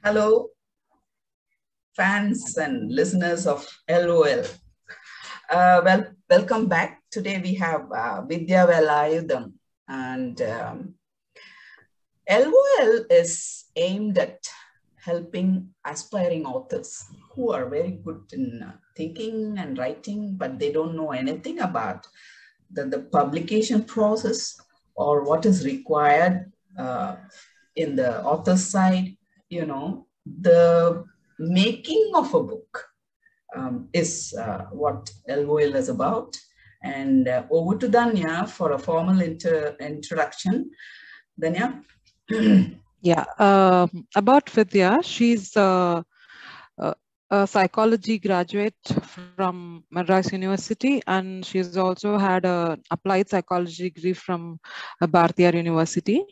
Hello, fans and listeners of LOL. Welcome back. Today we have Vidya Velayudham, and LOL is aimed at helping aspiring authors who are very good in thinking and writing, but they don't know anything about the publication process or what is required in the author's side. The making of a book is what LOL is about. And over to Danya for a formal introduction. Danya? Yeah, about Vidya, she's a psychology graduate from Madras University, and she's also had an applied psychology degree from Bharatiya University.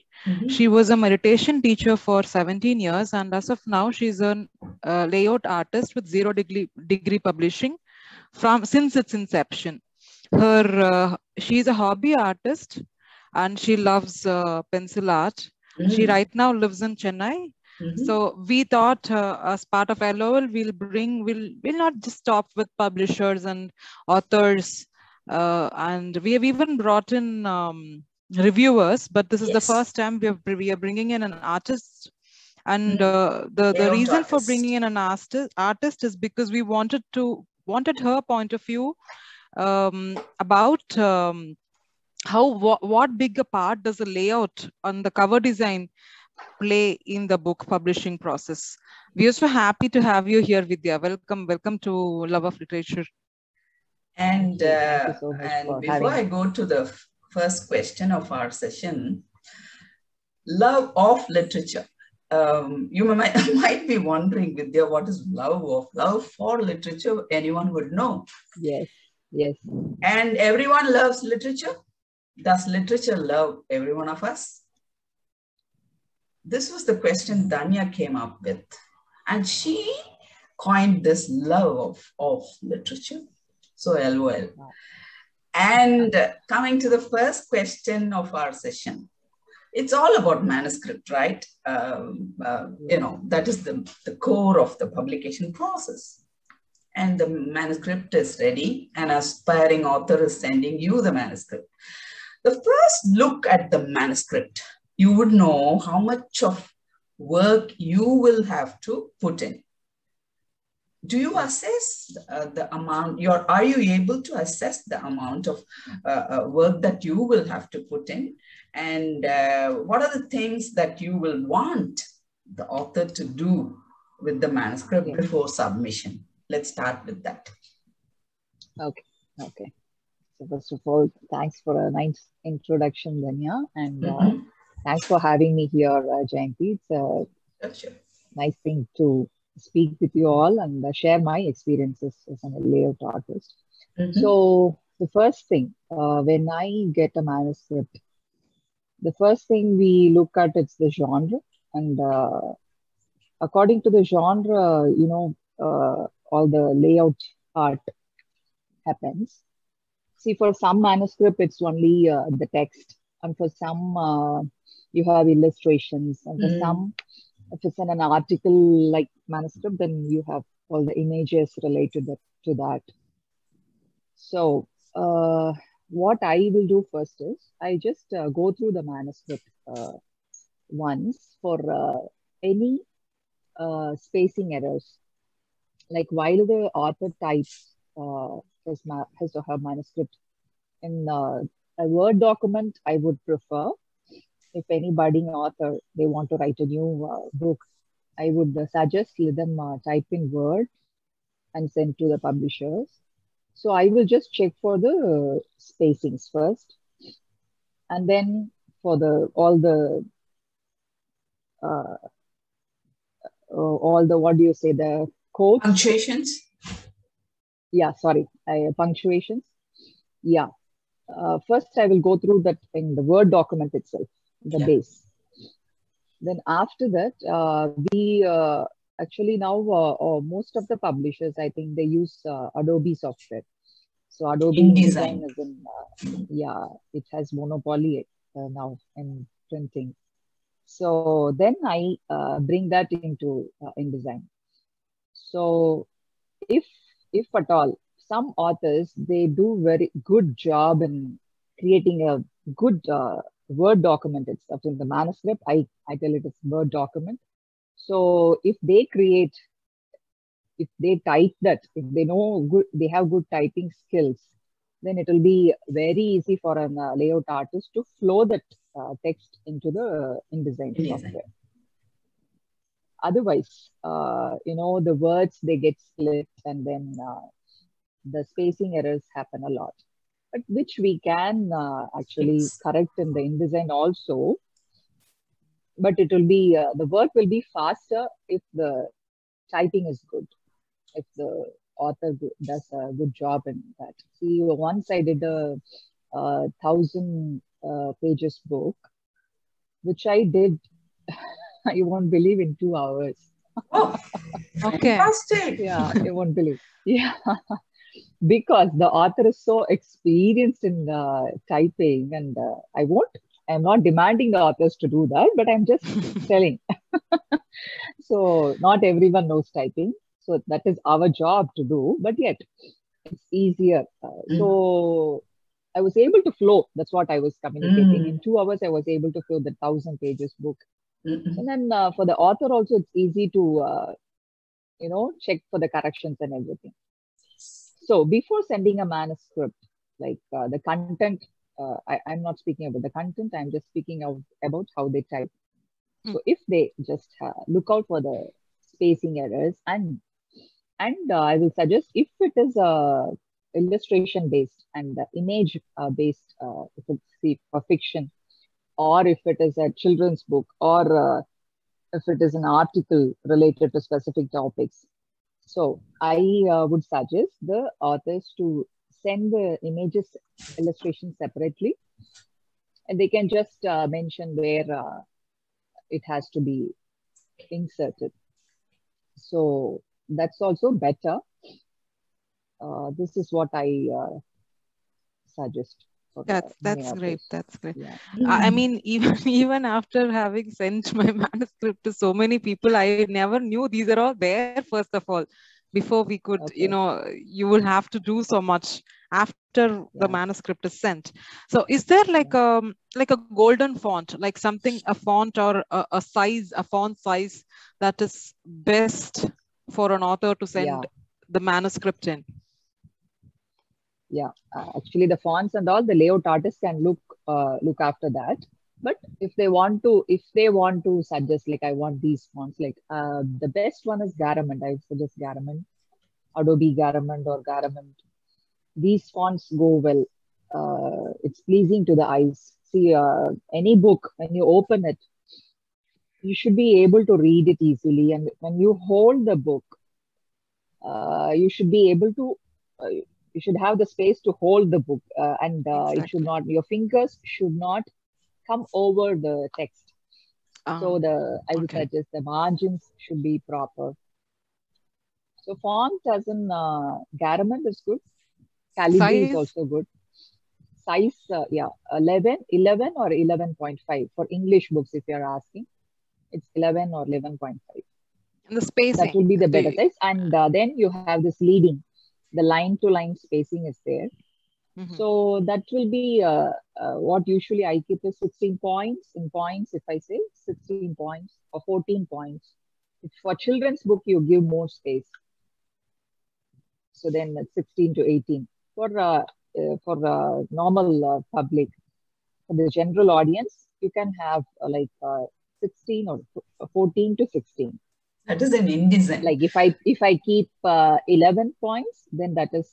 She was a meditation teacher for 17 years, and as of now, she's a layout artist with zero degree publishing since its inception. She's a hobby artist, and she loves pencil art. She right now lives in Chennai. So we thought as part of LOL, we'll not just stop with publishers and authors, and we have even brought in reviewers. But this is the first time we are bringing in an artist, and the reason for bringing in an artist is because we wanted her point of view about what big a part does the layout on the cover design play in the book publishing process. We are so happy to have you here, Vidya. Welcome to Love of Literature. And before I go to the first question of our session, love of literature. You might be wondering, Vidya, what is love for literature? Anyone would know. Yes. And everyone loves literature. Does literature love every one of us? This was the question Danya came up with. And she coined this love of literature. So LOL. And coming to the first question of our session, it's all about manuscript, right? That is the core of the publication process. And the manuscript is ready. An aspiring author is sending you the manuscript. The first look at the manuscript, you would know how much of work you will have to put in. Do you assess the amount, are you able to assess the amount of work that you will have to put in? And what are the things that you will want the author to do with the manuscript before submission? Let's start with that. Okay. So first of all, thanks for a nice introduction, Danya, and thanks for having me here, Jayanti. It's a nice thing to speak with you all and share my experiences as a layout artist. So the first thing, when I get a manuscript, the first thing we look at is the genre, and according to the genre, all the layout art happens. See, for some manuscript, it's only the text, and for some, you have illustrations, and for some, if it's in an article like manuscript, then you have all the images related to that. So, what I will do first is I just go through the manuscript once for any spacing errors. Like while the author types his or her manuscript in a Word document, I would prefer, if any budding author, they want to write a new book, I would suggest let them type in Word and send to the publishers. So I will just check for the spacings first, and then for all the what do you say, the quotes, punctuations. Yeah, sorry, punctuations. Yeah. First, I will go through that in the Word document itself, the base. Then after that, we actually now most of the publishers, I think they use Adobe software. So Adobe InDesign is in, it has monopoly now in printing. So then I bring that into InDesign. So if at all, some authors, they do very good job in creating a good Word document itself. In the manuscript, I tell it is Word document. So if they create, if they type that, if they know good, they have good typing skills, then it will be very easy for a layout artist to flow that text into the InDesign software. Otherwise, the words, they get split, and then the spacing errors happen a lot, but which we can actually correct in the InDesign also. But it will be, the work will be faster if the typing is good, if the author does a good job in that. See, once I did a 1,000 pages book, which I did, you won't believe, in 2 hours. Oh, okay. Fantastic. Yeah, you won't believe. Yeah. Because the author is so experienced in typing, and I'm not demanding the authors to do that, but I'm just telling. So not everyone knows typing. So that is our job to do, but yet it's easier. So I was able to flow. That's what I was communicating. In 2 hours, I was able to flow the 1,000 pages book. And then for the author also, it's easy to, check for the corrections and everything. So before sending a manuscript, like the content, I'm not speaking about the content. I'm just speaking about how they type. So if they just look out for the spacing errors, and I will suggest, if it is illustration based and image based, if it's a fiction, or if it is a children's book, or if it is an article related to specific topics. So I would suggest the authors to send the images, illustrations separately, and they can just mention where it has to be inserted. So that's also better. This is what I suggest. That's great. That's great. Yeah. I mean, even after having sent my manuscript to so many people, I never knew these are all there, first of all, before we could, you will have to do so much after the manuscript is sent. So is there like a golden font, like something, a font or a size, a font size that is best for an author to send the manuscript in? Yeah, actually the fonts and all, the layout artists can look after that. But if they want to suggest, like, I want these fonts, like the best one is Garamond. I suggest Garamond, Adobe Garamond or Garamond. These fonts go well. It's pleasing to the eyes. See, any book, when you open it, you should be able to read it easily. And when you hold the book, you should be able to, you should have the space to hold the book, and exactly. It should not, your fingers should not come over the text. So I would suggest the margins should be proper. So font as in Garamond is good. Calibri is also good. Size, 11 or 11.5 for English books. If you're asking, it's 11 or 11.5. And the spacing, that will be the better size. And then you have this leading. The line-to-line spacing is there. So that will be what usually I keep is 16 points. In points, if I say 16 points or 14 points. If for children's book, you give more space. So then it's 16 to 18. For normal public, for the general audience, you can have 16 or 14 to 16. That is an InDesign. Like if I keep 11 points, then that is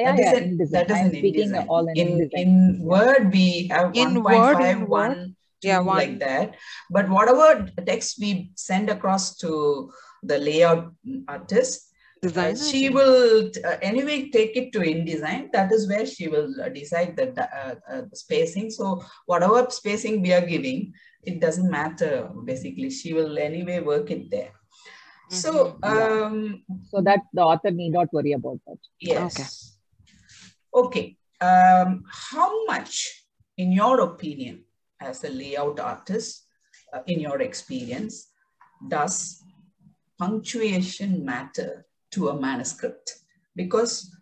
InDesign. That is I'm speaking InDesign. all in InDesign. In Word, we have 1.5, 1, 2, like that. But whatever text we send across to the layout artist, she will anyway take it to InDesign. That is where she will decide the spacing. So whatever spacing we are giving, it doesn't matter. Basically, she will anyway work it there. So, so that the author need not worry about that. Yes. Okay. How much, in your opinion, as a layout artist, in your experience, does punctuation matter to a manuscript? Because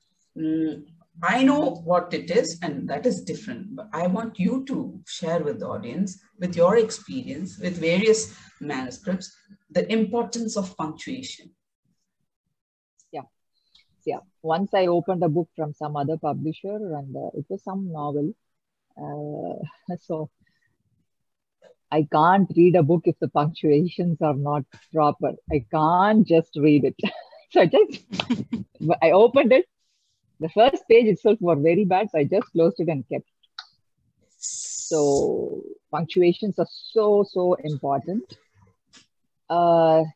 I know what it is, and that is different, but I want you to share with the audience, with your experience, with various manuscripts, the importance of punctuation. Yeah. Once I opened a book from some other publisher, and it was some novel. So I can't read a book if the punctuations are not proper. I can't just read it. So I opened it. The first page itself was very bad, so I just closed it and kept it. So punctuations are so important.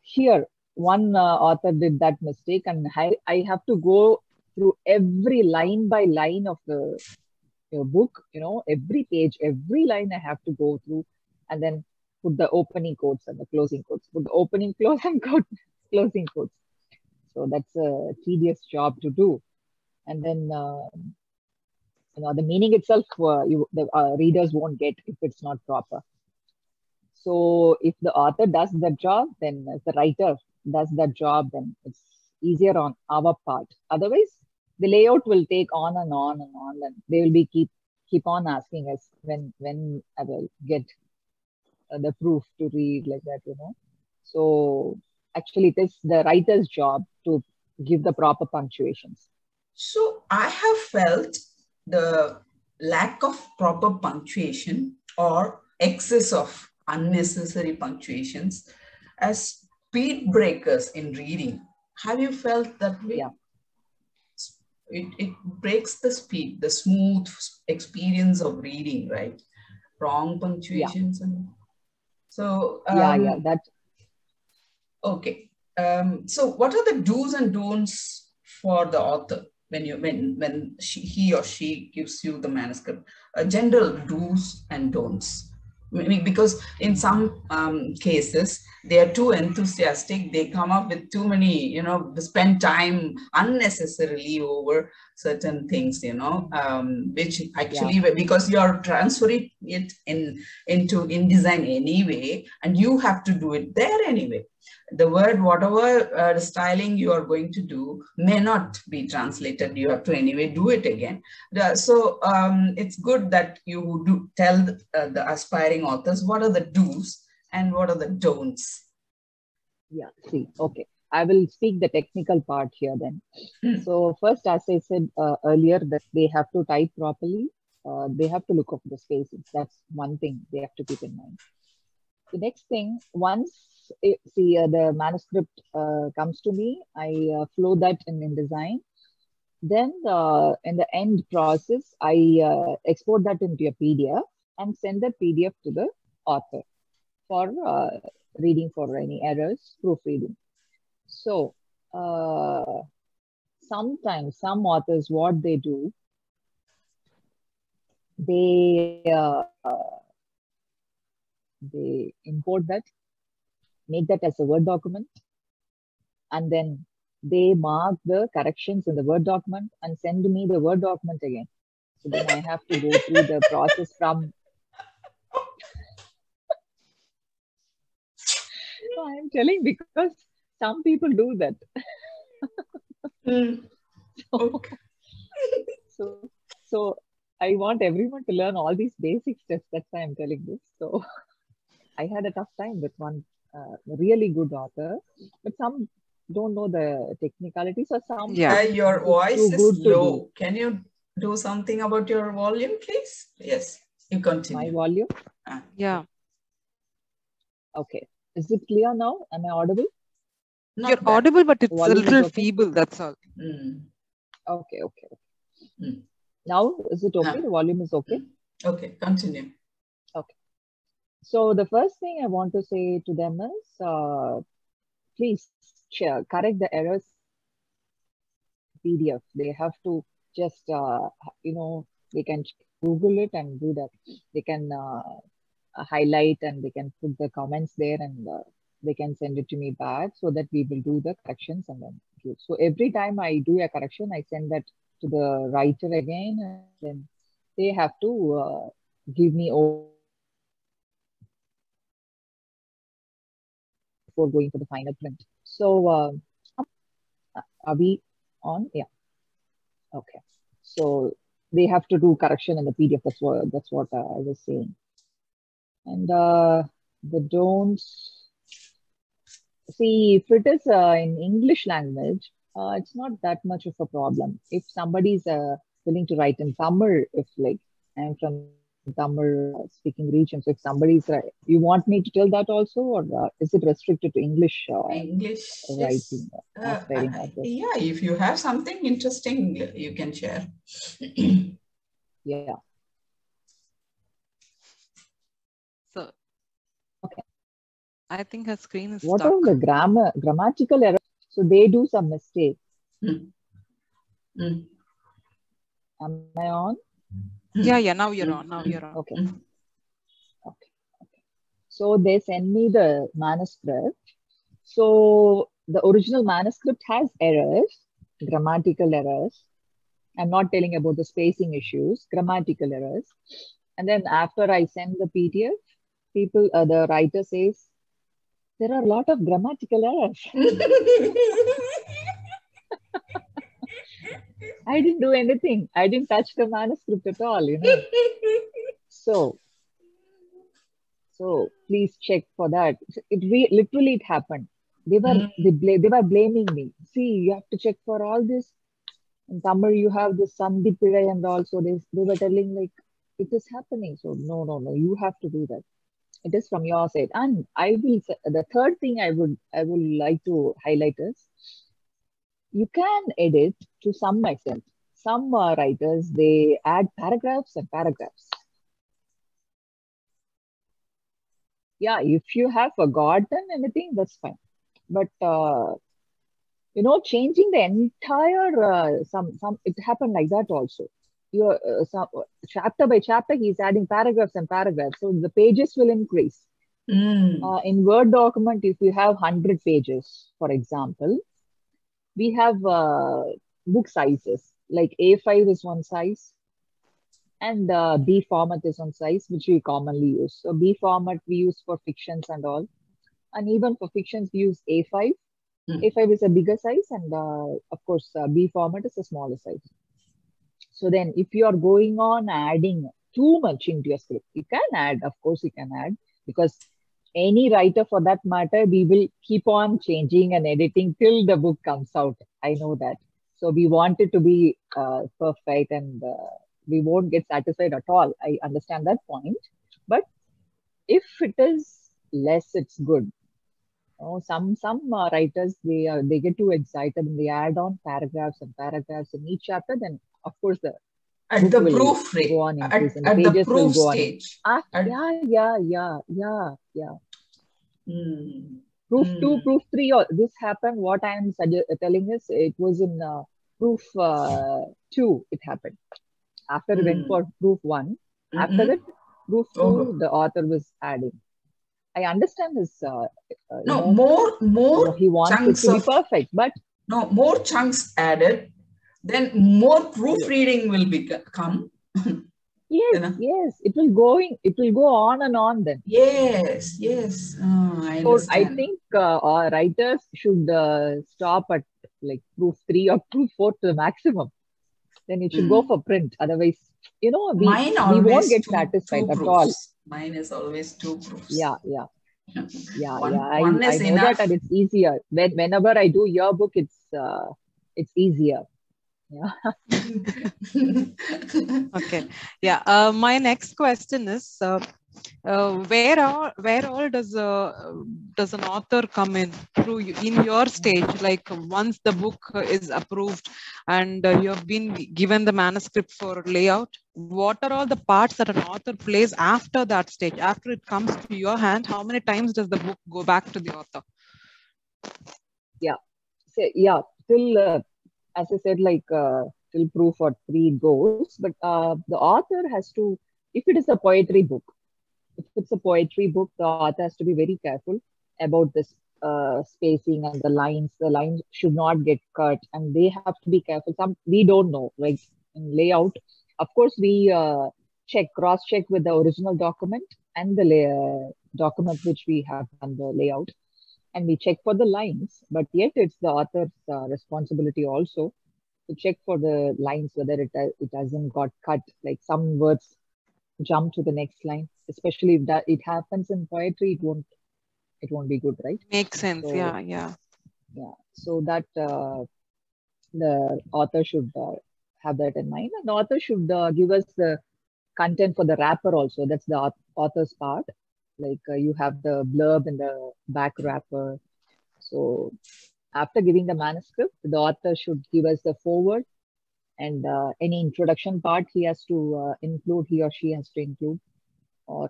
Here, one author did that mistake, and I have to go through every line by line of the book, every page, every line I have to go through, and then put the opening quotes and the closing quotes, put the opening close and closing quotes. So that's a tedious job to do. And then, the meaning itself, the readers won't get if it's not proper. So if the author does that job, then if the writer does that job, then it's easier on our part. Otherwise, the layout will take on and on and on, and they will be keep on asking us when I will get the proof to read like that, So actually, it is the writer's job to give the proper punctuations. So I have felt the lack of proper punctuation or excess of unnecessary punctuations as speed breakers in reading. Have you felt that way? Yeah. It breaks the speed, the smooth experience of reading, right? Wrong punctuations. Yeah. And so that. Okay. So what are the do's and don'ts for the author when he or she gives you the manuscript? General do's and don'ts. Because in some cases, they are too enthusiastic. They come up with too many, spend time unnecessarily over certain things, which actually, because you are transferring it into InDesign anyway, and you have to do it there anyway. The word, whatever styling you are going to do may not be translated. You have to anyway do it again. So it's good that you do tell the aspiring authors what are the do's and what are the don'ts. Yeah, see, okay. I will speak the technical part here then. So first, as I said earlier, that they have to type properly. They have to look up the spacing. That's one thing they have to keep in mind. The next thing, once the manuscript comes to me, I flow that in InDesign. Then in the end process, I export that into a PDF and send that PDF to the author for reading for any errors, proofreading. So sometimes some authors, what they do, they import that, make that as a Word document, and then they mark the corrections in the Word document and send me the Word document again. So then I have to go through the process from... So I'm telling because some people do that. So I want everyone to learn all these basic steps. That's why I'm telling this. So I had a tough time with one really good author, but some don't know the technicalities, or some... Your voice is low. Can you do something about your volume, please? Yes, you continue. My volume? Yeah. Okay. Is it clear now? Am I audible? You're audible, but it's a little feeble, that's all. Okay. Now, is it okay? The volume is okay? Okay, continue. Okay. So the first thing I want to say to them is, please correct the errors PDF. They have to just, they can Google it and do that. They can highlight and they can put the comments there, and they can send it to me back so that we will do the corrections and then give. So every time I do a correction, I send that to the writer again, and then they have to give me before going for the final print. So are we on? Yeah. Okay. So they have to do correction in the PDF. That's what I was saying. And the don'ts. See, if it is in English language, it's not that much of a problem. If somebody's willing to write in Tamil, if like I'm from Tamil speaking region, so if somebody's you want me to tell that also, or is it restricted to English? English writing, yeah, if you have something interesting, you can share. Yeah. So, okay. I think her screen is what stuck. are the grammatical errors? So they do some mistake. Am I on? Yeah. Now you're on. Okay. Okay. So they send me the manuscript. So the original manuscript has errors, grammatical errors. I'm not telling about the spacing issues, grammatical errors. And then after I send the PDF, the writer says, there are a lot of grammatical errors. I didn't do anything. I didn't touch the manuscript at all, So please check for that. Literally it happened. They were blaming me. See, you have to check for all this. In Tamil, you have this Sandhi Pillai, and also they were telling like it is happening. So no, you have to do that. It is from your side. And the third thing I would like to highlight is you can edit to some extent. Some writers, they add paragraphs and paragraphs. Yeah, if you have forgotten anything, that's fine. But changing the entire it happened like that also. Chapter by chapter, he's adding paragraphs and paragraphs, so the pages will increase. In Word document, if you have 100 pages, for example, we have book sizes, like A5 is one size, and B format is one size, which we commonly use. So B format we use for fictions and all, and even for fictions we use A5. A5 is a bigger size, and of course B format is a smaller size. So then if you are going on adding too much into your script, you can add, of course you can add, because any writer for that matter, we will keep on changing and editing till the book comes out. I know that. So we want it to be perfect, and we won't get satisfied at all. I understand that point. But if it is less, it's good. Some writers, they get too excited and they add on paragraphs and paragraphs in each chapter. Then of course the at the proofread, at the proof stage. Yeah. Proof 2, proof 3, this happened. What I am telling is, it was in proof 2, it happened. After it went for proof 1, after that, proof 2, the author was adding. I understand this. More he wants it to be perfect, but no, more chunks added, then more proofreading will come. Yes, it will go on and on then. Yes. I understand. I think our writers should stop at like proof 3 or proof 4 to the maximum. Then it should go for print. Otherwise, we won't get satisfied at all. Mine is always 2 proofs. Yeah. One I know enough. that, and it's easier. Whenever I do yearbook, it's easier. Yeah. Okay. Yeah. My next question is, where all does an author come in in your stage? Like once the book is approved and you have been given the manuscript for layout, what are all the parts that an author plays after that stage? After it comes to your hand, how many times does the book go back to the author? Yeah. So, till as I said, like till proof or 3 goes, but the author has to, if it is a poetry book, the author has to be very careful about this spacing and the lines. The lines should not get cut, and they have to be careful. We don't know, like in layout. Of course, we cross-check with the original document and the document which we have done the layout. and we check for the lines, but yet it's the author's responsibility also to check for the lines, whether it hasn't got cut, like some words jump to the next line, especially if that it happens in poetry, it won't be good, right? Makes sense. So, yeah. So that the author should have that in mind, and the author should give us the content for the wrapper also. That's the author's part. Like you have the blurb in the back wrapper. So after giving the manuscript, the author should give us the foreword and any introduction part he has to include, he or she has to include, or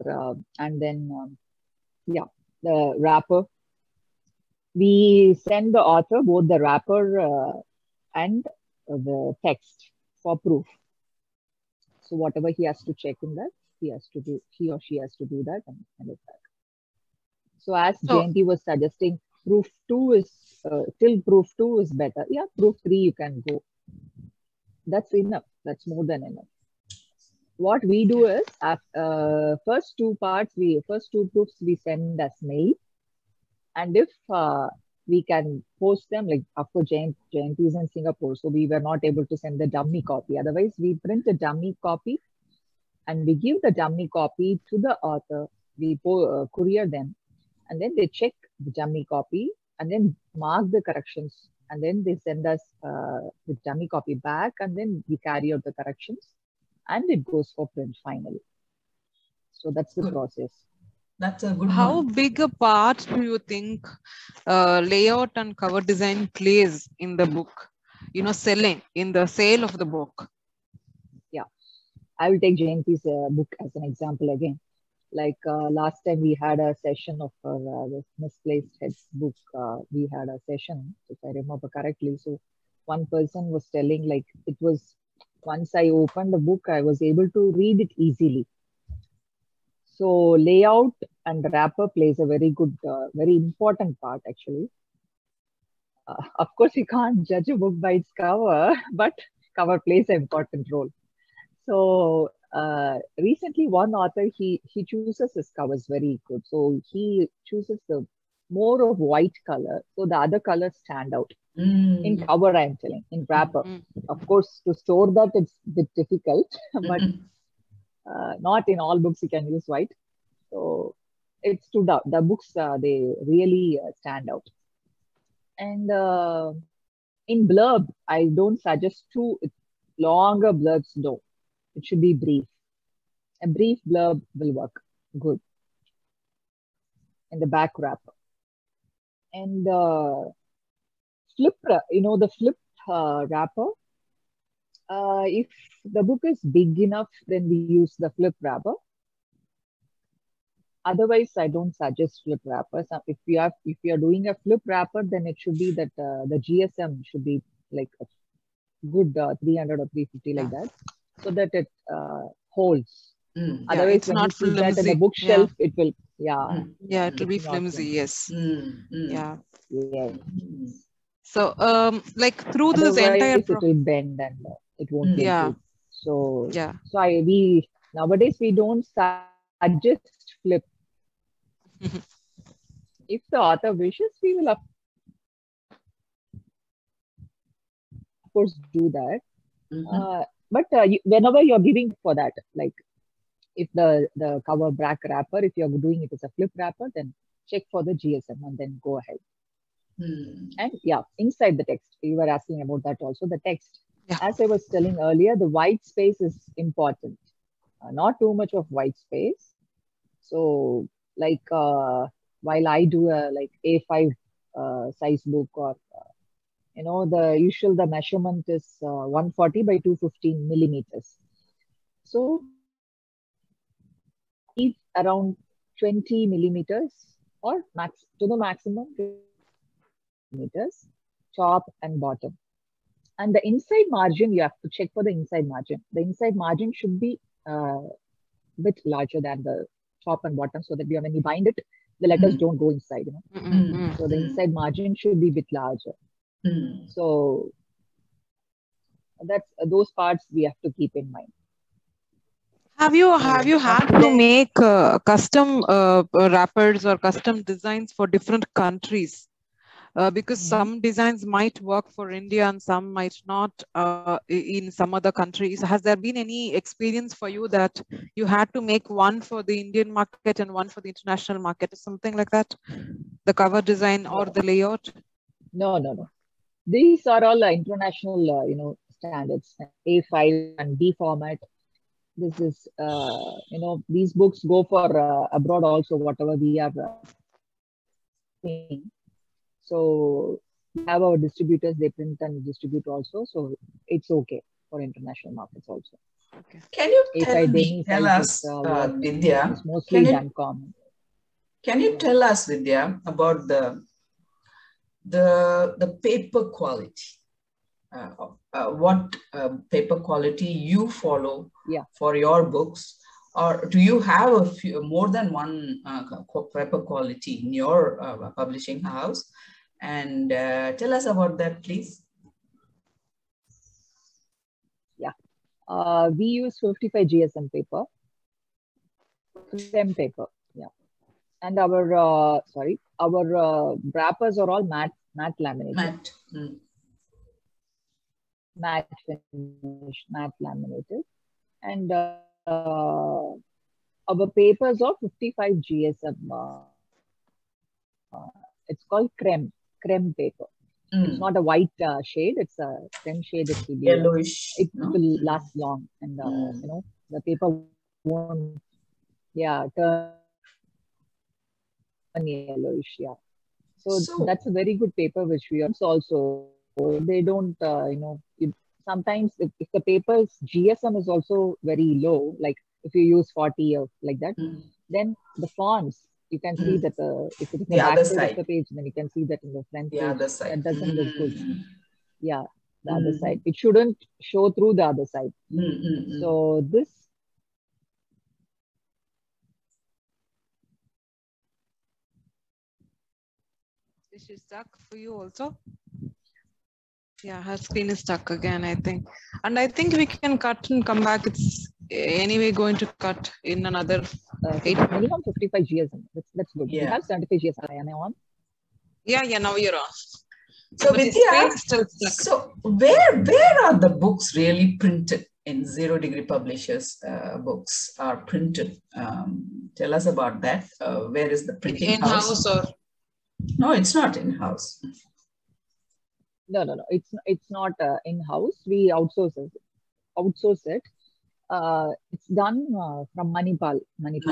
and then the wrapper. We send the author both the wrapper and the text for proof. So whatever he has to check in that, he or she has to do that and send it back. So as Jayanti was suggesting, proof 2 is till proof 2 is better. Yeah, proof 3 you can go. That's enough. That's more than enough. What we do is first two proofs we send as mail, and if we can post them, like of course Jayanti is in Singapore, so we were not able to send the dummy copy. Otherwise, we print a dummy copy and we give the dummy copy to the author. We courier them, and then they check the dummy copy and then mark the corrections, and then they send us the dummy copy back, and then we carry out the corrections, and it goes for print finally. So that's the process. That's a good How one. big a part do you think layout and cover design plays in the book? Selling, in the sale of the book. Yeah, I will take Jayanti's book as an example again. Like last time we had a session of this Misplaced Heads book. We had a session, if I remember correctly. So one person was telling, like, it was, once I opened the book, I was able to read it easily. So layout and wrapper plays a very good, very important part actually. Of course, you can't judge a book by its cover, but cover plays an important role. So recently, one author, he chooses his covers very good. So he chooses the more of white color, so the other colors stand out. In cover, I'm telling, in wrapper. Of course, to store that, it's a bit difficult, but not in all books you can use white. So it stood out. The books, they really stand out. And in blurb, I don't suggest too longer blurbs, though. It should be brief. A brief blurb will work good in the back wrapper. And flip, the flip wrapper. If the book is big enough, then we use the flip wrapper. Otherwise, I don't suggest flip wrappers. If you are doing a flip wrapper, then it should be that the GSM should be like a good 300 or 350 like that, so that it holds. Otherwise, when you keep that in the bookshelf, it will, it will be flimsy. Yes. Yeah. So, like through otherwise, this entire, it will bend and it won't be good. So, nowadays we don't suggest flip. If the author wishes, we will of course do that. But whenever you're giving for that, like if the cover back wrapper, if you're doing it as a flip wrapper, then check for the GSM and then go ahead. And inside the text, you were asking about that also. The text, as I was telling earlier, the white space is important. Not too much of white space. So like while I do a like A5 size book, or the measurement is 140 by 215 millimeters. So it's around 20 millimeters or to the maximum millimeters, top and bottom. And the inside margin, you have to check for the inside margin. The inside margin should be a bit larger than the top and bottom, so that when you bind it, the letters don't go inside. So the inside margin should be a bit larger. So that's those parts we have to keep in mind. Have you had to make custom wrappers or custom designs for different countries? Because some designs might work for India and some might not in some other countries. Has there been any experience for you that you had to make one for the Indian market and one for the international market or something like that? The cover design or the layout? No. These are all international, standards, A5 and B format. This is, these books go for abroad also, whatever we are seeing. So we have our distributors, they print and distribute also. So it's okay for international markets also. Okay. Can you tell us, Vidya, it's mostly done common. Can you tell us, Vidya, about the paper quality? What paper quality you follow for your books, or do you have more than one paper quality in your publishing house? And tell us about that, please. Yeah, we use 55 GSM paper, creme paper. Yeah, and our wrappers are all matte laminated. Matte finish, matte laminated, and our papers are 55 GSM. It's called creme paper. It's not a white shade; it's a creme shade. It will be yellowish. It will last long, and the paper won't turn yellowish. Yeah, so that's a very good paper which we use also. They don't, sometimes if the paper's GSM is also very low, like if you use 40 or like that, then the fonts, you can see that if it is the back side of the page, then you can see that in the front page, other side. that doesn't look good. Yeah, the other side. It shouldn't show through the other side. So this. Is she stuck for you also? Yeah, her screen is stuck again, I think. And I think we can cut and come back. It's anyway going to cut in another 8 minimum 55 GSM. That's good. Yeah. We have 75 GSM. Am I on? Yeah, now you're on. So Vidya, so where are the books really printed in Zero Degree Publishers books are printed? Tell us about that. Where is the printing house? Or? No, it's not in-house. No. It's not in-house. We outsource it. It's done from Manipal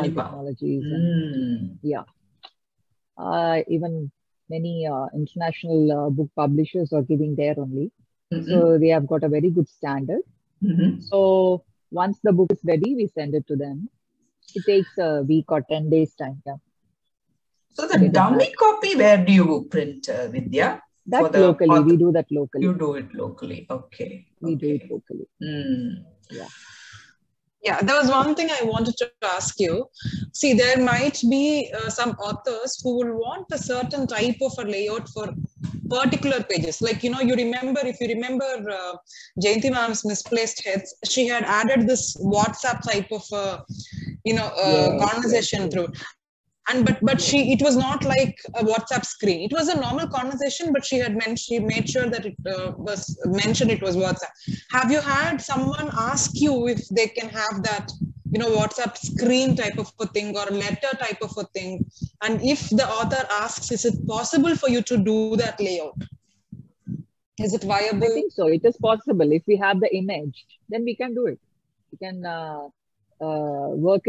Technologies. And, even many international book publishers are giving there only. So they have got a very good standard. So once the book is ready, we send it to them. It takes a week or 10 days time. Yeah. So the dummy copy, where do you print, Vidya? That locally, we do that locally. You do it locally, okay. We do it locally. Yeah, there was one thing I wanted to ask you. See, there might be some authors who will want a certain type of a layout for particular pages. Like, if you remember Jayanti ma'am's Misplaced Heads, she had added this WhatsApp type of, conversation through. And but it was not like a WhatsApp screen. It was a normal conversation, but she made sure that it was mentioned it was WhatsApp. Have you had someone ask you if they can have that, WhatsApp screen type of a thing or letter type of a thing? And if the author asks, is it possible for you to do that layout? Is it viable? I think so. It is possible. If we have the image, then we can do it. We can work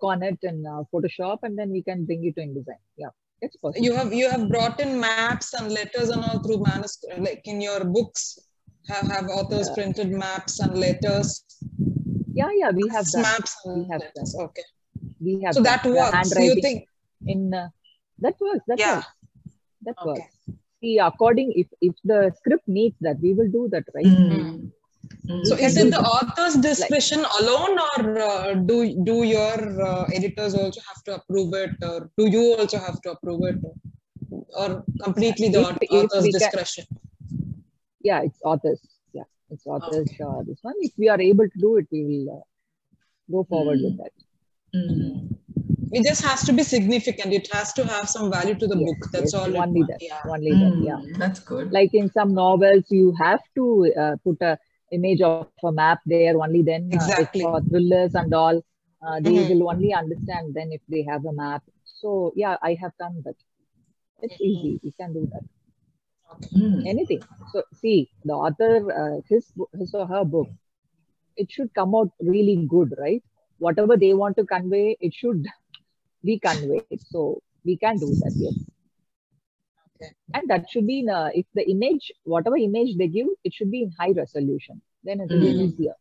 on it in Photoshop, and then we can bring it to InDesign. Yeah, it's possible. You have brought in maps and letters and all through manuscript, like in your books. Have authors printed maps and letters? Yeah, we have that. Maps and letters. Okay. We have. So that works. Do you think? That works. That works. See, if the script needs that, we will do that, right? So is it the author's discretion alone, or do your editors also have to approve it, or do you also have to approve it, or completely the author's discretion? Yeah, it's authors. Yeah, it's authors. Okay. This one, if we are able to do it, we will go forward with that. It just has to be significant. It has to have some value to the book. That's all. Only that. Yeah. Only that. Yeah. That's good. Like in some novels, you have to put a image of a map there. Only then, exactly. For thrillers and all, they will only understand then if they have a map. So yeah, I have done that. It's easy. You can do that. Anything. So see, the author, his or her book, it should come out really good, right? Whatever they want to convey, it should be conveyed. So we can do that, yes. Okay. And that should be if the image, whatever image they give, it should be in high resolution. Then it will be easier.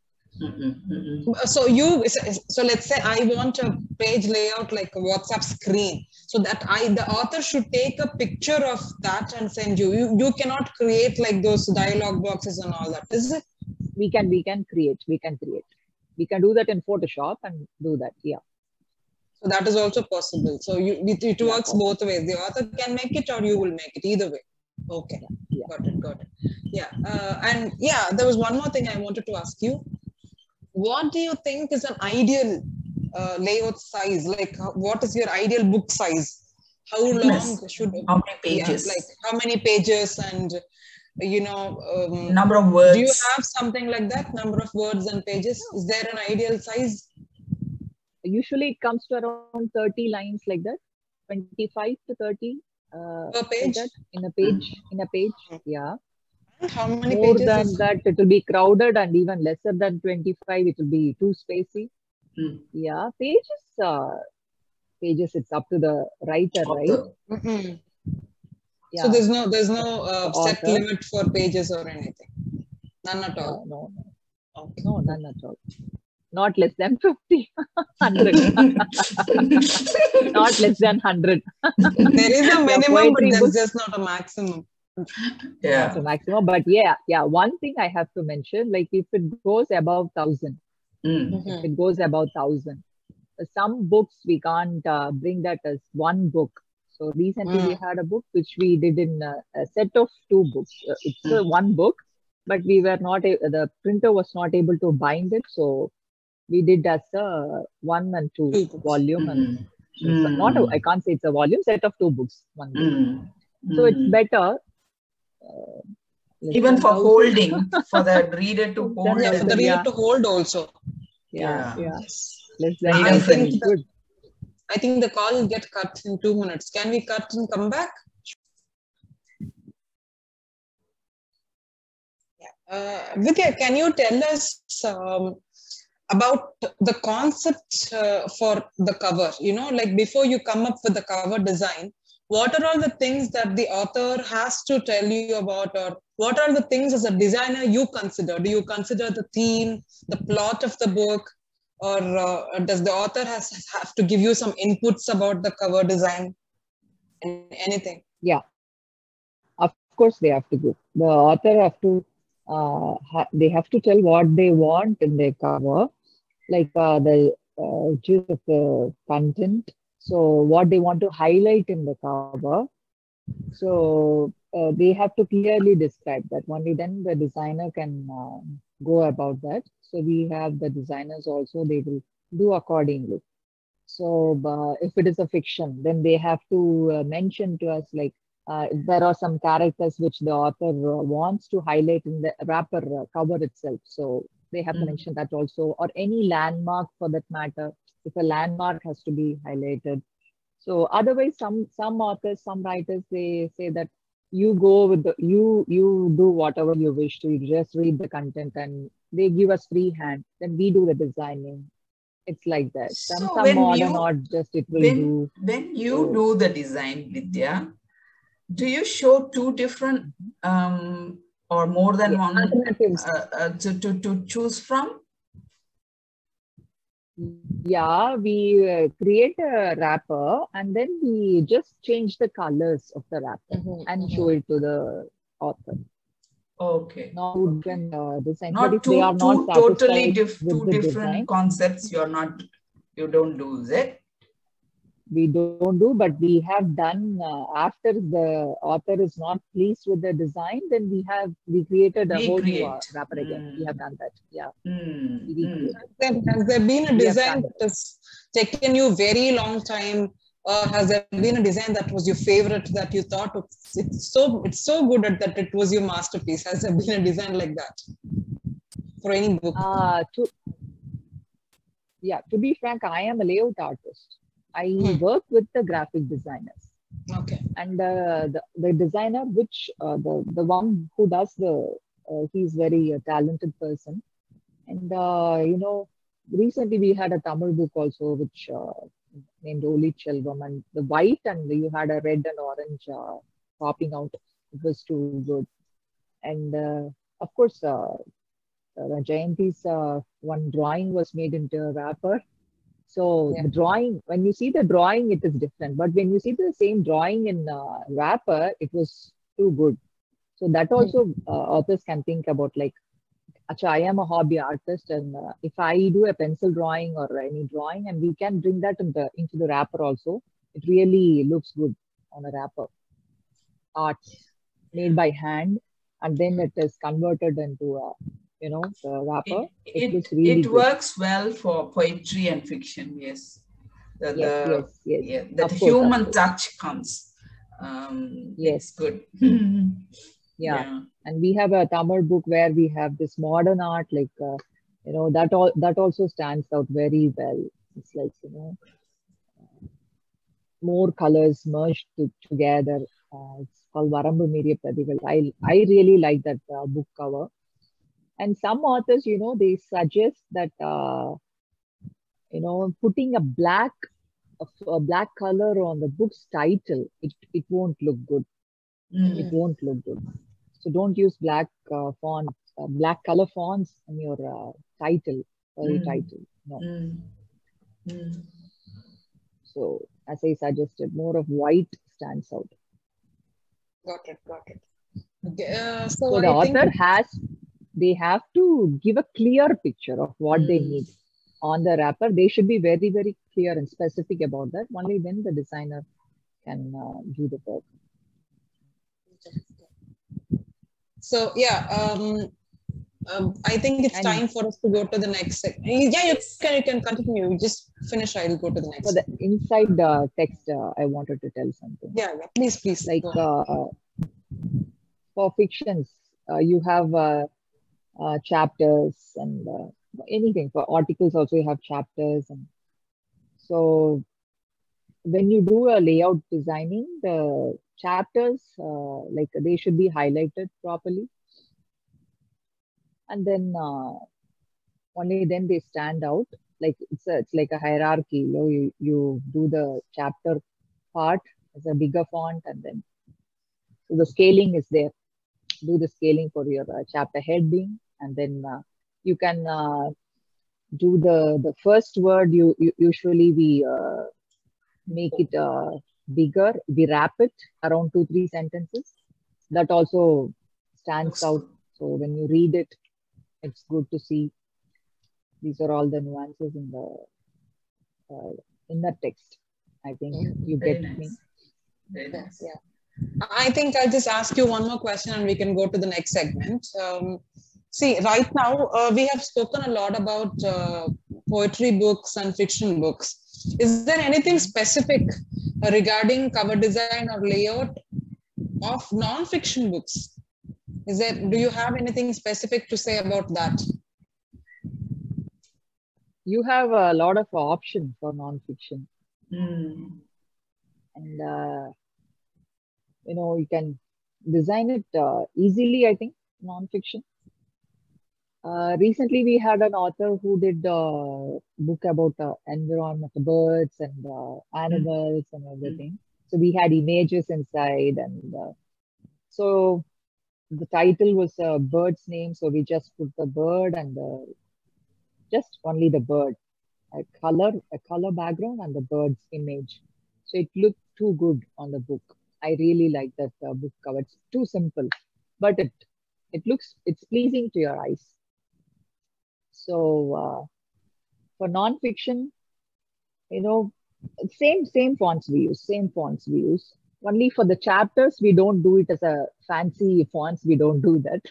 So let's say I want a page layout like a WhatsApp screen, so that the author should take a picture of that and send you. You cannot create like those dialogue boxes and all that, is it? We can create. We can do that in Photoshop and do that. Yeah. So that is also possible. So it works both ways. The author can make it or you will make it, either way. Okay. Yeah. Got it. Yeah. And yeah, there was one more thing I wanted to ask you. What do you think is an ideal layout size? Like, what is your ideal book size? How long should? How many pages? Yeah, like how many pages and number of words. Do you have something like that? Number of words and pages? Is there an ideal size? Usually it comes to around 30 lines like that, 25 to 30 per page? like in a page. Yeah. How many more pages than that, it will be crowded, and even lesser than 25, it will be too spacey. Yeah, pages, it's up to the writer, right? Yeah. So there's no set limit for pages or anything? None at all? No. Okay. No, none at all. Not less than 50, 100. Not less than 100. There is a minimum, but there's just not a maximum. Yeah. Not a maximum, but yeah. One thing I have to mention, like if it goes above 1,000, if it goes above 1,000, some books we can't bring that as one book. So recently we had a book which we did in a set of 2 books. It's one book, but we were not, the printer was not able to bind it. So we did as a 1 and 2 volume. And I can't say it's a volume, set of 2 books. One book. So it's better. Even for holding, for the reader to hold. Yeah, for the reader to hold also. Yeah. Less than I think the call will get cut in 2 minutes. Can we cut and come back? Yeah. Vidya, can you tell us about the concept for the cover? Like before you come up with the cover design, what are all the things that the author has to tell you about, or what are the things as a designer you consider? Do you consider the theme, the plot of the book, or does the author have to give you some inputs about the cover design? Anything? Yeah, of course they have to give. The author have to, they have to tell what they want in their cover, like the gist of the content. So what they want to highlight in the cover. So they have to clearly describe that. Only then the designer can go about that. So we have the designers also, they will do accordingly. So if it is a fiction, then they have to mention to us, like if there are some characters which the author wants to highlight in the wrapper cover itself. So they have to mention that also, or any landmark for that matter. If a landmark has to be highlighted. So otherwise, some authors, some writers, they say that you go with you do whatever you wish to. You just read the content and they give us free hand. Then we do the designing. It's like that. Some modern art just it will do. When you do the design, Vidya, do you show 2 different or more than one to choose from? Yeah, we create a wrapper and then we just change the colors of the wrapper and show it to the author. Okay. Not design. Not two totally two different concepts. You don't do, is it? we don't do, but we have done after the author is not pleased with the design, then we created a whole new wrapper again. We have done that. Yeah. We recreated. Has there been a design that has taken you very long time, or has there been a design that was your favorite that you thought it's so good that it was your masterpiece? Has there been a design like that for any book? To be frank, I am a layout artist. I work with the graphic designers. Okay. And the designer, which the one who does he's very talented person. And recently we had a Tamil book also, which named Oli Chelvam, and the white and you had a red and orange popping out. It was too good. And of course, Jayanti's one drawing was made into a wrapper. So the drawing, when you see the drawing, it is different. But when you see the same drawing in wrapper, it was too good. So that also authors can think about, like, I am a hobby artist, and if I do a pencil drawing or any drawing, and we can bring that into the wrapper also, it really looks good on a wrapper. Art made by hand, and then it is converted into the wrapper. It works well for poetry and fiction. Yes. Yes. That human touch comes. Yes, good. Yeah. And we have a Tamil book where we have this modern art, like that also stands out very well. It's like more colors merged together. It's called Varambu Meeriya Prathigal. I really like that book cover. And some authors, they suggest that putting a black color on the book's title, it won't look good. It won't look good. So don't use black black color fonts in your title or your title. No. So as I suggested, more of white stands out. Got it. Okay, so the author they have to give a clear picture of what they need on the wrapper. They should be very, very clear and specific about that. Only then the designer can do the work. So I think it's time for us to go to the next segment. Yeah, you can continue. Just finish. I'll go to the next. For the inside text, I wanted to tell something. Yeah, please. Like for fictions, you have chapters and anything. For articles also you have chapters, and so when you do a layout designing, the chapters like they should be highlighted properly, and then only then they stand out. Like it's like a hierarchy. You do the chapter part as a bigger font, and then so the scaling is there. Do the scaling for your chapter heading, and then you can do the first word. Usually we make it bigger. We wrap it around 2-3 sentences. That also stands out. So when you read it, it's good to see. These are all the nuances in the text. I think you get me. Very nice. Yeah. I think I'll just ask you one more question and we can go to the next segment. See, right now, we have spoken a lot about poetry books and fiction books. Is there anything specific regarding cover design or layout of non-fiction books? Do you have anything specific to say about that? You have a lot of options for non-fiction. And you can design it easily, I think, non-fiction. Recently, we had an author who did a book about environment, birds and animals and everything. So we had images inside, and so the title was a bird's name. So we just put the bird and just only the bird, a color background and the bird's image. So it looked too good on the book. I really like that book cover. It's too simple, but it's pleasing to your eyes. So for non-fiction, Same fonts we use. Same fonts we use. Only for the chapters, we don't do it as a fancy fonts. We don't do that.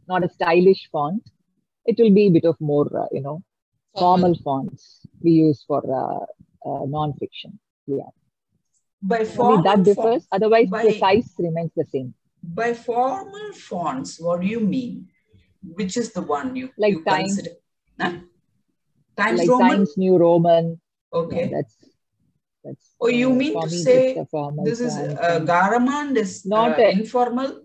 Not a stylish font. It will be a bit of more, formal fonts we use for non-fiction. Yeah. By only that differs. Otherwise, the size remains the same. By formal fonts, what do you mean? Which is the one you consider? Huh? Times like Roman? Times New Roman. Okay. Yeah, that's. Oh, you mean to say this is Garamond is not informal?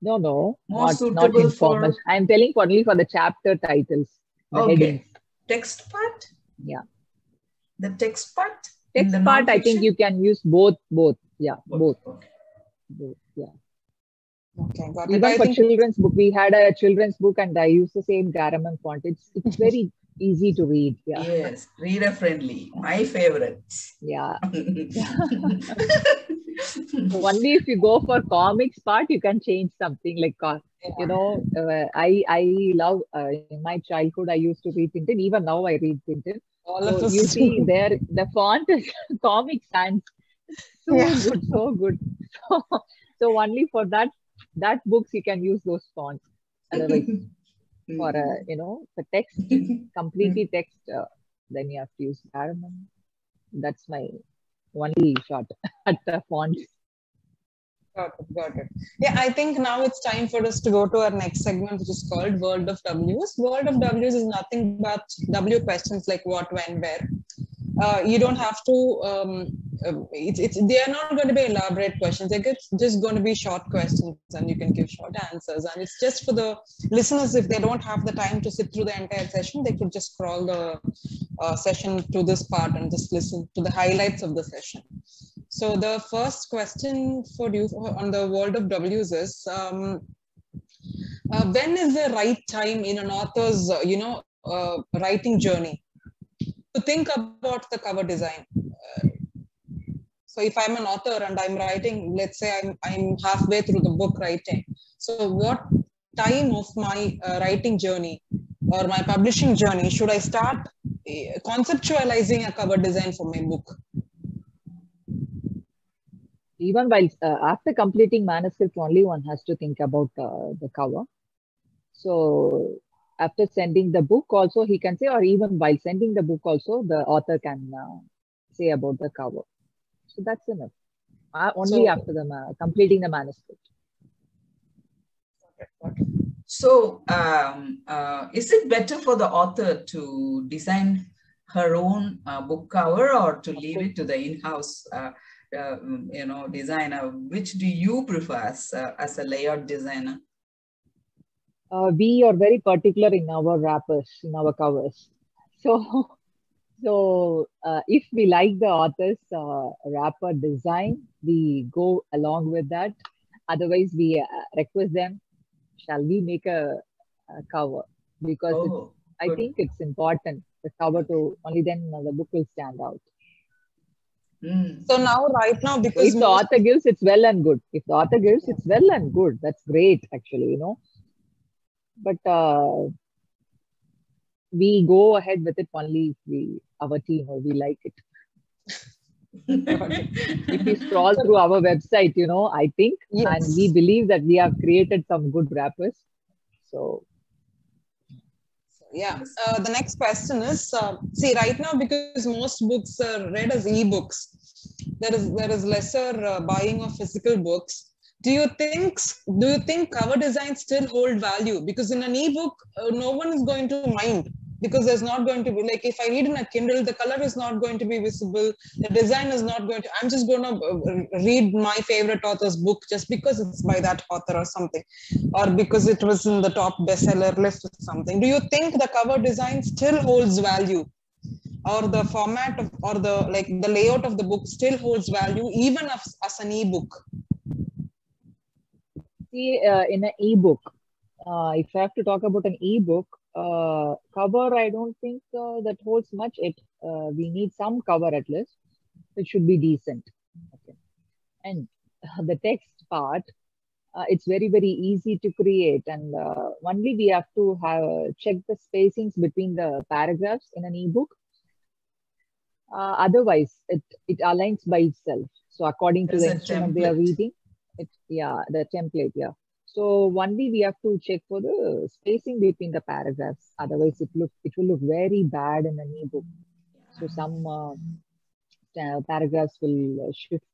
No, not informal. I'm telling only for the chapter titles, the headings. Text part? Yeah. The text part? Text part, I think you can use both. Yeah, both. Okay. Both, yeah. Okay, got it. Even for children's book, we had a children's book and I used the same Garamond font. It's very easy to read. Yeah. Yes, reader friendly. My favorite. Yeah. Only if you go for comics part, you can change something like, I love, in my childhood, I used to read Tintin. Even now I read Tintin. So you see there, the font is Comic Sans. So good. So only for that books, you can use those fonts. Otherwise, for, the text, completely text, then you have to use Garamond. That's my only shot at the font. Got it. Yeah, I think now it's time for us to go to our next segment, which is called World of W's. World of W's is nothing but W questions like what, when, where. You don't have to, they are not going to be elaborate questions. They're just going to be short questions and you can give short answers. And it's just for the listeners, if they don't have the time to sit through the entire session, they could just scroll the session to this part and just listen to the highlights of the session. So the first question for you on the World of W's is, when is the right time in an author's, writing journey to think about the cover design? So if I'm an author and I'm writing, let's say I'm halfway through the book writing. So what time of my writing journey or my publishing journey should I start conceptualizing a cover design for my book? Even while after completing manuscript, only one has to think about the cover. So after sending the book also, he can say, or even while sending the book also, the author can say about the cover. So that's enough. Only after the completing the manuscript. So is it better for the author to design her own book cover or to leave it to the in-house designer? Which do you prefer as a layout designer? We are very particular in our wrappers, in our covers. So if we like the author's wrapper design, we go along with that. Otherwise, we request them, shall we make a cover? Because I think it's important, the cover to, only then the book will stand out. So now, right now, because if the author gives, it's well and good. If the author gives, it's well and good. That's great, actually, But we go ahead with it only if our team or we like it. If you scroll through our website, I think, and we believe that we have created some good wrappers. So. Yeah, the next question is, see, right now, because most books are read as e-books, there is lesser buying of physical books. Do you think cover designs still hold value? Because in an e-book, no one is going to mind, because there's not going to be, like, if I read in a Kindle, the color is not going to be visible. The design is not going to, I'm just going to read my favorite author's book just because it's by that author or something, or because it was in the top bestseller list or something. Do you think the cover design still holds value, or the format of, or the layout of the book still holds value even as an e-book? See, in an e-book, if I have to talk about an e-book, cover, I don't think that holds much. We need some cover at least. It should be decent. Okay. And the text part, it's very, very easy to create. And only we have to check the spacings between the paragraphs in an e-book. Otherwise, it aligns by itself. So according to the instrument they are reading, the template, So only we have to check for the spacing between the paragraphs. Otherwise, it will look very bad in an ebook. So some paragraphs will shift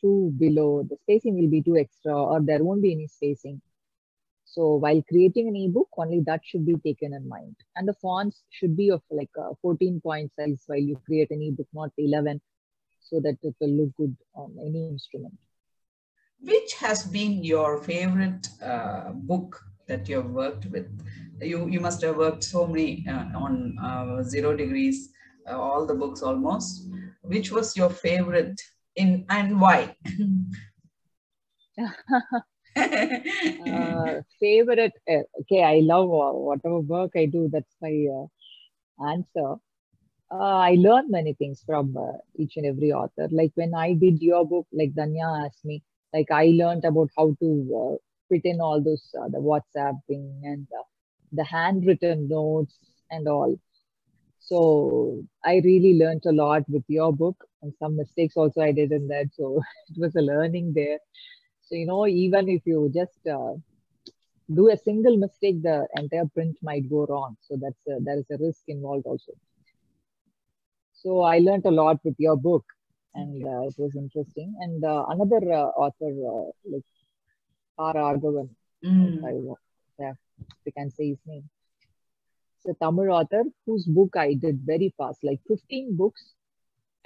too below. The spacing will be too extra, or there won't be any spacing. So while creating an ebook, only that should be taken in mind. And the fonts should be of like a 14-point size while you create an ebook, not 11, so that it will look good on any instrument. Which has been your favorite book that you have worked with? You must have worked so many on 0 Degrees, all the books almost. Which was your favorite and why? Favorite, okay, I love whatever work I do, that's my answer. I learned many things from each and every author. Like when I did your book, like Danya asked me, like I learned about how to fit in all those, the WhatsApp thing and the handwritten notes and all. So I really learned a lot with your book, and some mistakes also I did in that. So it was a learning there. So, even if you just do a single mistake, the entire print might go wrong. So there is a risk involved also. So I learned a lot with your book, and it was interesting. And another author, like R. Raghavan, if I can say his name. It's a Tamil author whose book I did very fast, like 15 books.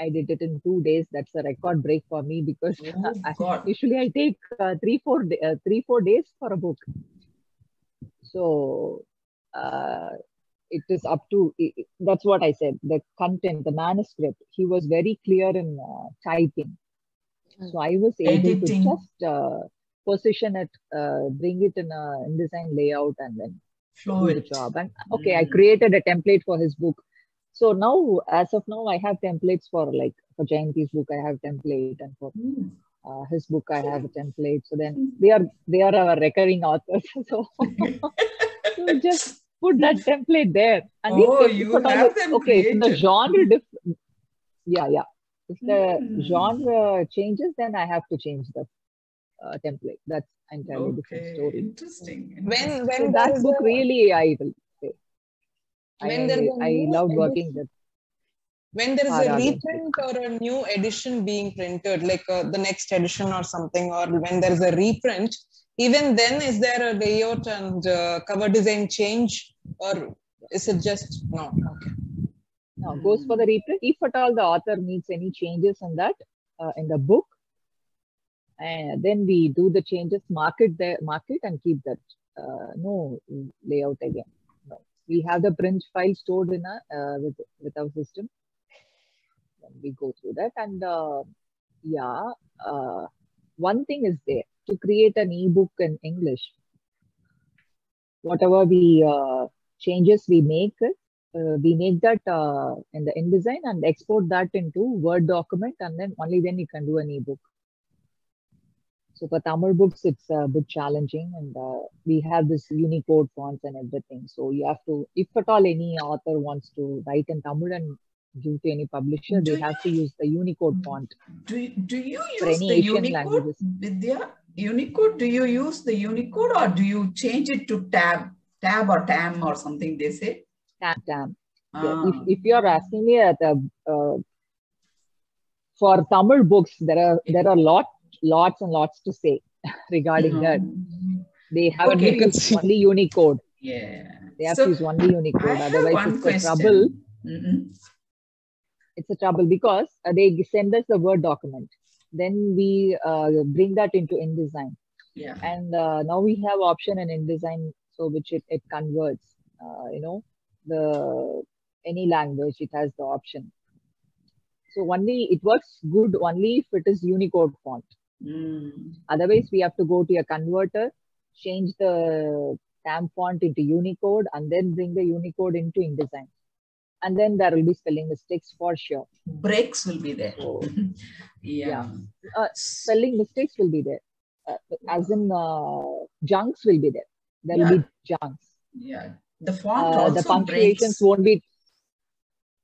I did it in 2 days. That's a record break for me because usually I take 3-4 days for a book. So it is up to, that's what I said, the content, the manuscript, he was very clear in typing. So I was able to just position it, bring it in a InDesign layout and then do the job. And okay, I created a template for his book. So now, as of now, I have templates for Jayanti's book, I have template, and for his book, I have a template. So then they are our recurring authors. So, so just put that template there. And you have them okay, created. If the genre If the genre changes, then I have to change the template. That's entirely different story. Interesting. When so that book really, I will say. I love working with. When there is a reprint or a new edition being printed, like the next edition or something, or when there is a reprint, even then, is there a layout and cover design change, or is it just no? Okay. No, goes for the reprint. If at all the author needs any changes in that in the book, and then we do the changes, mark it and keep that. No layout again. No. We have the print file stored in with our system. Then we go through that, and one thing is there to create an ebook in English. Whatever we changes we make that in the InDesign and export that into Word document, and then only then you can do an ebook. So for Tamil books, it's a bit challenging, and we have this Unicode fonts and everything. So you have to, if at all any author wants to write in Tamil and give to any publisher, they have to use the Unicode font. Do you use the Unicode, Vidya? Unicode? Do you use the Unicode, or do you change it to tab or tam or something they say? Tam. Yeah. If you are asking me for Tamil books, there are lots and lots to say regarding that. They have to use only Unicode. Yeah. They have to use only Unicode. Otherwise, it's a trouble. It's a trouble because they send us the Word document. Then we bring that into InDesign. Yeah. And now we have option in InDesign, so which it converts. Any language, it has the option. So only it works good only if it is Unicode font. Otherwise, we have to go to a converter, change the tam font into Unicode, and then bring the Unicode into InDesign. And then there will be spelling mistakes for sure. Breaks will be there. So, spelling mistakes will be there. As in junks will be there. There will be junks. Yeah. The font also the punctuations breaks. won't be.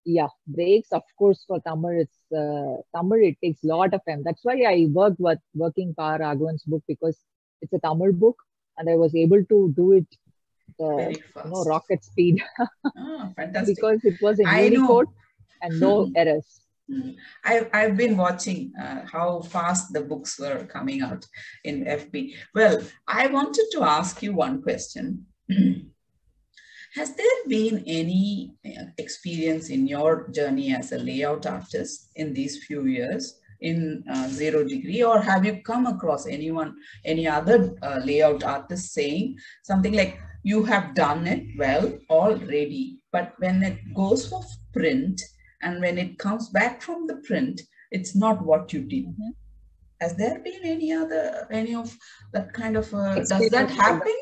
Yeah, breaks, of course, for Tamil, it takes a lot of time. That's why I worked with Working Power Raghavan's book, because it's a Tamil book and I was able to do it, very fast. rocket speed. Fantastic. Because it was in I Unicode know. and no errors. I've been watching how fast the books were coming out in FB. Well, I wanted to ask you one question. Has there been any experience in your journey as a layout artist in these few years in 0 Degree, or have you come across any other layout artist saying something like, you have done it well already, but when it goes for print and when it comes back from the print, it's not what you did? Mm-hmm. Has there been any of that kind of, does that happen?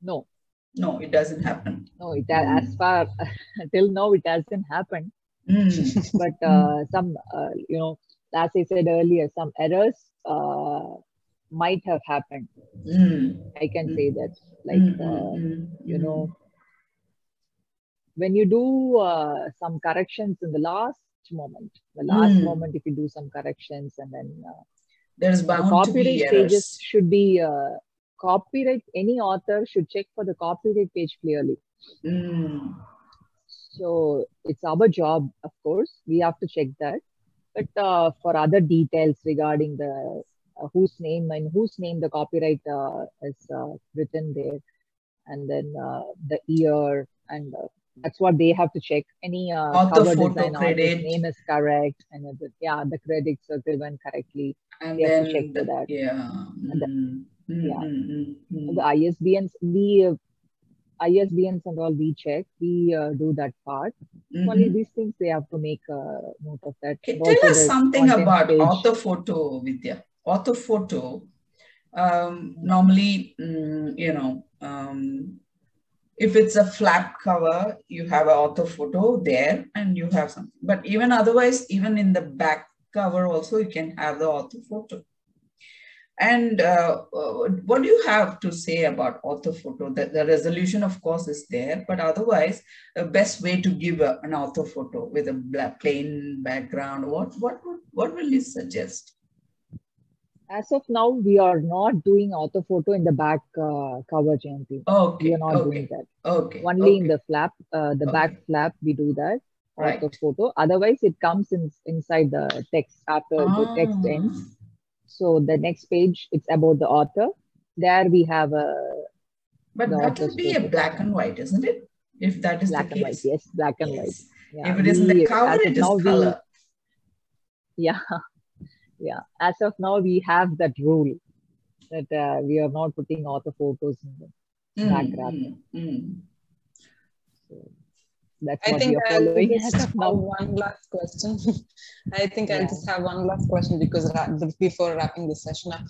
No. No, it doesn't happen. No, as far till now, it hasn't happened. But some, as I said earlier, some errors might have happened. I can say that, like, when you do some corrections in the last moment, if you do some corrections, and then there's bound the copyright to be pages should be copyright. Any author should check for the copyright page clearly. So it's our job, of course, we have to check that. But for other details regarding the whose name the copyright is written there, and then the year, and that's what they have to check. Any cover design artist name is correct, and the credits are given correctly. And they then have to check for that. The ISBNs and all we check. We do that part. Only these things they have to make note of that. Okay, tell us something about Orthophoto, Vidya. Orthophoto, normally, if it's a flap cover, you have an orthophoto there and you have something. But even otherwise, even in the back cover also, you can have the orthophoto. And what do you have to say about orthophoto? The resolution, of course, is there, but otherwise, the best way to give an orthophoto with a plain background, what will you suggest? As of now, we are not doing orthophoto in the back cover, Jayanti. Okay. We are not doing that. Okay. Only in the flap, the back flap, we do that. Orthophoto. Otherwise, it comes inside the text after the text ends. So the next page, it's about the author. There we have a. But that will be a black and white, isn't it? If that is black the and case. White, yes, black and white. Yeah, if it is in the cover, it is color. Yeah. As of now, we have that rule that we are not putting orthophotos in the background. So that's what we are following as of now. One last question. I think I'll just have one last question before wrapping this session up.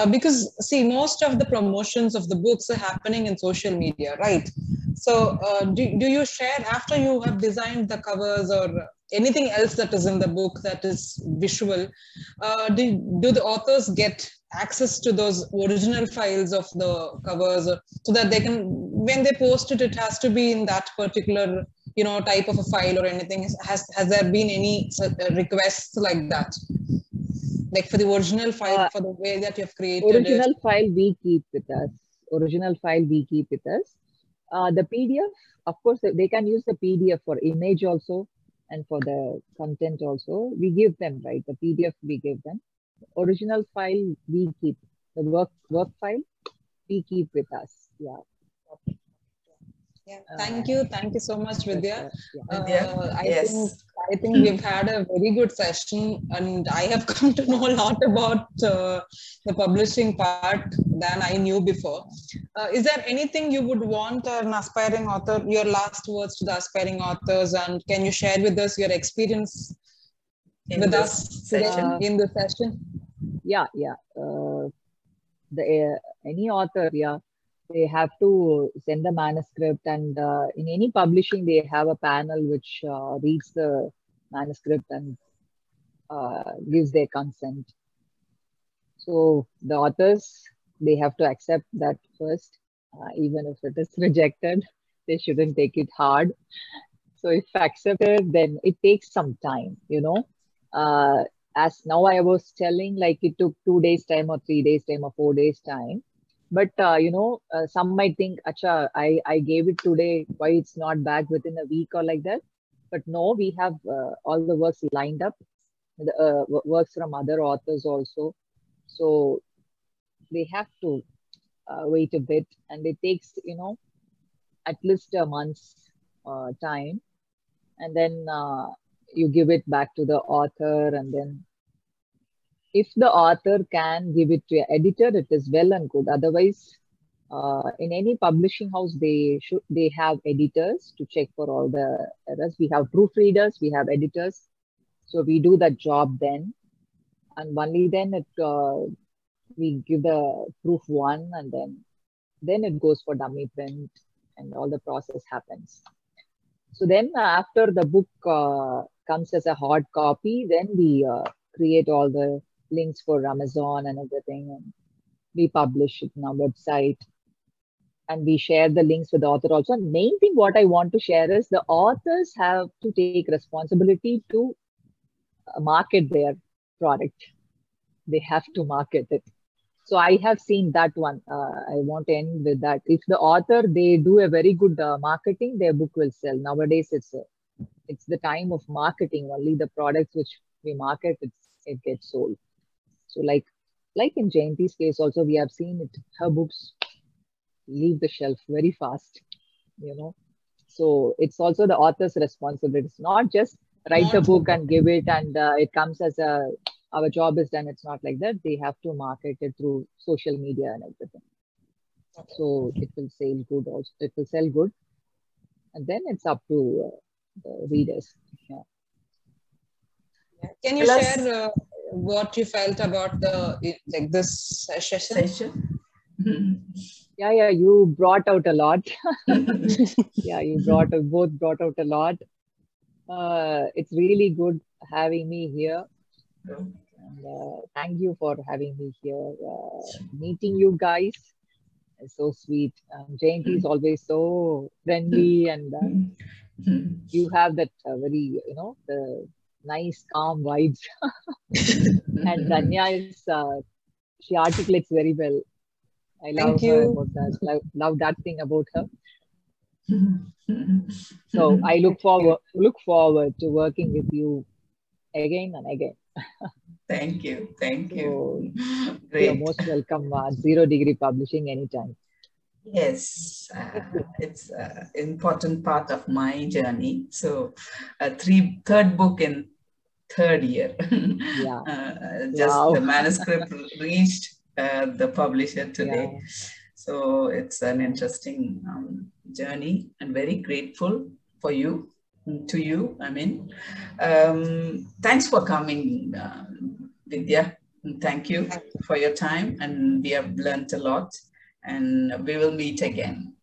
Because see, most of the promotions of the books are happening in social media, right? So do you share after you have designed the covers or anything else that is in the book that is visual? Do the authors get access to those original files of the covers so that they can, when they post it, it has to be in that particular type of a file or anything? Has there been any requests like that, like for the original file, for the way that you have created original file we keep with us. The PDF, of course, they can use the PDF for image also and for the content also. We give them, right? The PDF we give them. Original file we keep. The work file we keep with us. Thank you so much, Vidya. Yes. I think we've had a very good session, and I have come to know a lot about the publishing part than I knew before. Is there anything you would want an aspiring author, your last words to the aspiring authors, and can you share with us your experience with us in the session? Any author, they have to send the manuscript, and in any publishing, they have a panel which reads the manuscript and gives their consent. So the authors, they have to accept that first, even if it is rejected. They shouldn't take it hard. So if accepted, then it takes some time, you know. As now I was telling, like it took 2 days time or 3 days time or 4 days time. But, some might think, Acha, I gave it today, why it's not back within a week or like that. But no, we have all the works lined up, the works from other authors also. So they have to wait a bit, and it takes, at least a month's time. And then you give it back to the author, and then if the author can give it to an editor, it is well and good. Otherwise, in any publishing house, they have editors to check for all the errors. We have proofreaders, we have editors, so we do that job then, and only then we give the proof one, and then it goes for dummy print, and all the process happens. So then after the book comes as a hard copy, then we create all the links for Amazon and everything, and we publish it on our website, and we share the links with the author also. And main thing what I want to share is the authors have to take responsibility to market their product. They have to market it. So I have seen that one. I want to end with that. If the author, they do a very good marketing, their book will sell. Nowadays, it's the time of marketing. Only the products which we market, it gets sold. So like in Jayanti's case also, we have seen it. Her books leave the shelf very fast, So it's also the author's responsibility. It's not just write a book and give it, and it comes as our job is done. It's not like that. They have to market it through social media and everything. So it will sell good also. It will sell good. And then it's up to the readers. Yeah. Can you share what you felt about this session? Yeah, you brought out a lot. Yeah, you both brought out a lot. It's really good having me here. And, thank you for having me here. Meeting you guys is so sweet. Jayanti is always so friendly, and you have that very, the nice, calm vibes. And Danya is, she articulates very well. I love her about that. Love that thing about her. So I look forward to working with you again and again. Thank you. So, you're most welcome at 0 Degree Publishing anytime. Yes, it's an important part of my journey. So, third book in third year. Yeah. The manuscript reached the publisher today. Yeah. So it's an interesting journey, and very grateful to you. I mean, thanks for coming, Vidya. Thank you for your time, and we have learned a lot, and we will meet again.